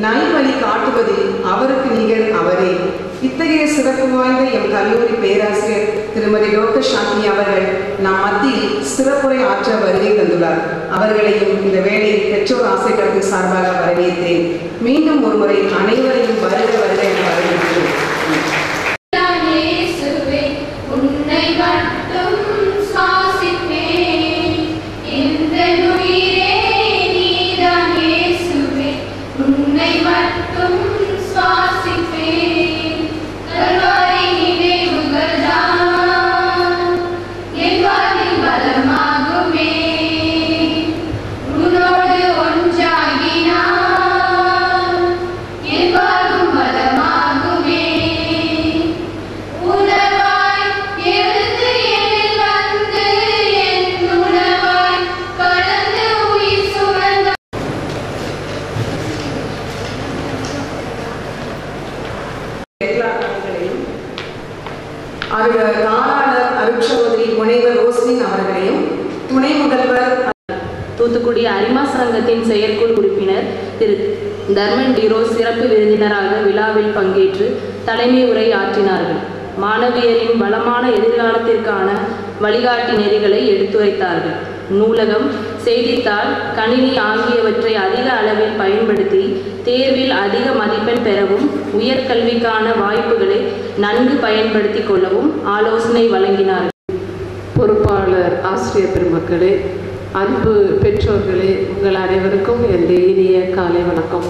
நல்வழி காட்டுவதில் அவருக்கு நிகர் அவரே. இத்தகைய சிறப்பு வாய்ந்த எம் கல்லூரி பேராசிரியர் திருமதி டாக்டர் சாந்தி அவர்கள் நம் மத்தியில் சிறப்புரை ஆற்ற வருகை தந்துள்ளார். அவர்களையும் இந்த வேளையில் பெற்றோர் ஆசைக்கழக சார்பாக வரவேற்றேன். மீண்டும் ஒருமுறை அனைவரையும் வருக வருக என வரவேற்கிறேன். தாராளர் அருட்சகோதரி முனைவர் ரோஸ்லின் அவர்களையும், துணை முதல்வர் தூத்துக்குடி அரிமா சங்கத்தின் செயற்குழு உறுப்பினர் திரு தர்மன் டிரோஸ் சிறப்பு விருந்தினராக விழாவில் பங்கேற்று தலைமை உரை ஆற்றினார்கள். மாணவியரின் வளமான எதிர்காலத்திற்கான வழிகாட்டி நெறிகளை எடுத்துரைத்தார்கள். நூலகம், செய்தித்தாள், கணினி ஆகியவற்றை அதிக அளவில் பயன்படுத்தி தேர்வில் அதிக மதிப்பெண் பெறவும் உயர்கல்விக்கான வாய்ப்புகளை நன்கு பயன்படுத்தி கொள்ளவும் ஆலோசனை வழங்கினார்கள். பொறுப்பாளர் ஆசிரியர் பெருமக்களே, அன்பு பெற்றோர்களே, உங்கள் அனைவருக்கும் என்னுடைய இனிய காலை வணக்கம்.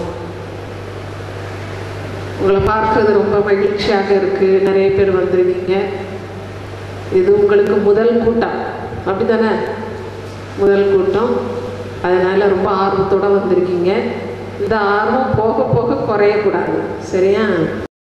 உங்களை பார்க்கறது ரொம்ப மகிழ்ச்சியாக இருக்குது. நிறைய பேர் வந்திருக்கீங்க. இது உங்களுக்கு முதல் கூட்டம், அப்படி தானே? முதல் கூட்டம். அதனால் ரொம்ப ஆர்வத்தோடு வந்திருக்கீங்க. இந்த ஆர்வம் போக போக குறையக்கூடாது, சரியா?